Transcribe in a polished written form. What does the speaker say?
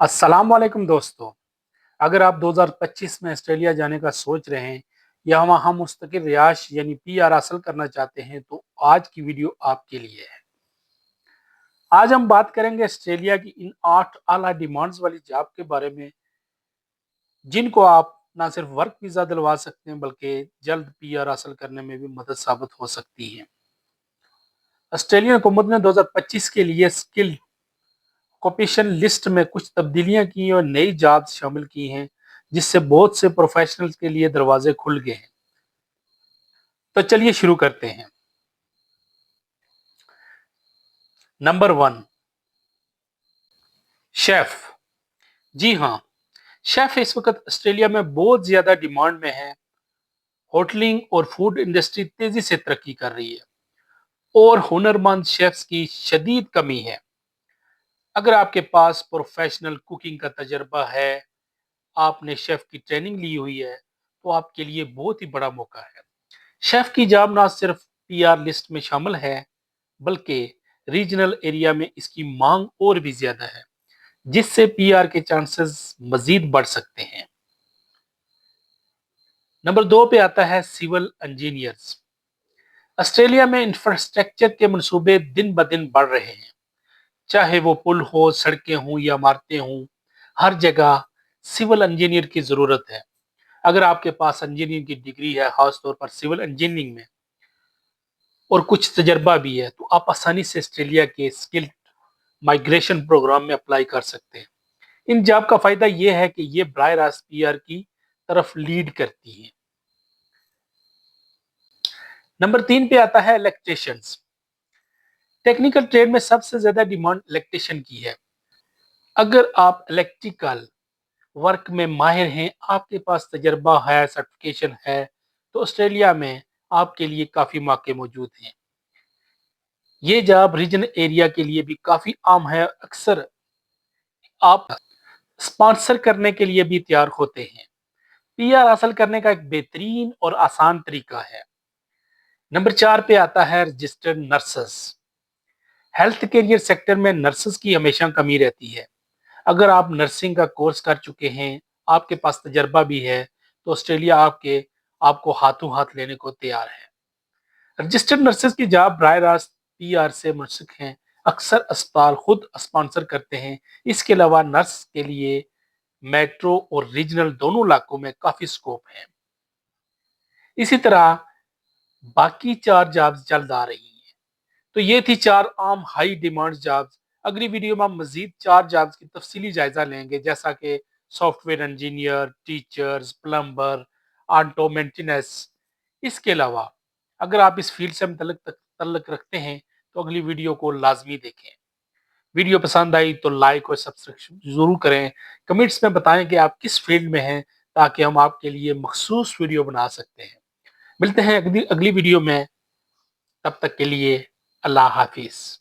अस्सलाम वालेकुम दोस्तों। अगर आप 2025 में ऑस्ट्रेलिया जाने का सोच रहे हैं या वहाँ मुस्तकिल रिहाइश यानी पीआर हासिल करना चाहते हैं तो आज की वीडियो आपके लिए है। आज हम बात करेंगे ऑस्ट्रेलिया की इन 8 आला डिमांड्स वाली जॉब के बारे में, जिनको आप ना सिर्फ वर्क वीज़ा दिलवा सकते हैं बल्कि जल्द पीआर हासिल करने में भी मदद साबित हो सकती है। ऑस्ट्रेलियन हुकूमत ने 2025 के लिए स्किल ऑक्यूपेशन लिस्ट में कुछ तब्दीलियां की और नई जॉब्स शामिल की हैं, जिससे बहुत से प्रोफेशनल्स के लिए दरवाजे खुल गए हैं। तो चलिए शुरू करते हैं। Number 1, chef. जी हाँ, शेफ इस वक्त ऑस्ट्रेलिया में बहुत ज्यादा डिमांड में है। होटलिंग और फूड इंडस्ट्री तेजी से तरक्की कर रही है और हुनरमंद शेफ्स की शदीद कमी है। अगर आपके पास प्रोफेशनल कुकिंग का तजर्बा है, आपने शेफ की ट्रेनिंग ली हुई है, तो आपके लिए बहुत ही बड़ा मौका है। शेफ की जॉब ना सिर्फ पीआर लिस्ट में शामिल है बल्कि रीजनल एरिया में इसकी मांग और भी ज्यादा है, जिससे पीआर के चांसेस मजीद बढ़ सकते हैं। नंबर 2 पे आता है सिविल इंजीनियर्स। ऑस्ट्रेलिया में इंफ्रास्ट्रक्चर के मंसूबे दिन ब दिन बढ़ रहे हैं, चाहे वो पुल हो, सड़कें हों या इमारतें हों, हर जगह सिविल इंजीनियर की जरूरत है। अगर आपके पास इंजीनियरिंग की डिग्री है, खासतौर पर सिविल इंजीनियरिंग में, और कुछ तजर्बा भी है, तो आप आसानी से ऑस्ट्रेलिया के स्किल माइग्रेशन प्रोग्राम में अप्लाई कर सकते हैं। इन जॉब का फायदा यह है कि ये बराह रास्त पीआर की तरफ लीड करती है। नंबर 3 पे आता है इलेक्ट्रिशियंस। टेक्निकल ट्रेड में सबसे ज्यादा डिमांड इलेक्ट्रिशियन की है। अगर आप इलेक्ट्रिकल वर्क में माहिर हैं, आपके पास तजर्बा है, सर्टिफिकेशन है, तो ऑस्ट्रेलिया में आपके लिए काफी मौके मौजूद हैं। ये जॉब रीजन एरिया के लिए भी काफी आम है। अक्सर आप स्पॉन्सर करने के लिए भी तैयार होते हैं। पीआर हासिल करने का एक बेहतरीन और आसान तरीका है। नंबर 4 पे आता है registered nurses. Health career sector में नर्सेस की हमेशा कमी रहती है। अगर आप नर्सिंग का कोर्स कर चुके हैं, आपके पास तजर्बा भी है, तो ऑस्ट्रेलिया आपको हाथों हाथ लेने को तैयार है। रजिस्टर्ड नर्सेस की जॉब बराह रास्त पीआर से मुंसलिक हैं। अक्सर अस्पताल खुद स्पॉन्सर करते हैं। इसके अलावा नर्स के लिए मेट्रो और रीजनल दोनों इलाकों में काफी स्कोप है। इसी तरह बाकी 4 जॉब्स जल्द आ रही हैं। तो ये थी 4 आम हाई डिमांड जॉब्स। अगली वीडियो में हम मजीद 4 जॉब्स की तफसीली जायजा लेंगे, जैसा कि software engineer, teachers, plumber, auto maintenance. इसके अलावा अगर आप इस फील्ड से तल्लुक रखते हैं तो अगली वीडियो को लाजमी देखें। वीडियो पसंद आई तो लाइक और सब्सक्रिप्शन जरूर करें। कमेंट्स में बताएं कि आप किस फील्ड में हैं, ताकि हम आपके लिए मखसूस वीडियो बना सकते हैं। मिलते हैं अगली अगली वीडियो में। तब तक के लिए अल्लाह हाफिज।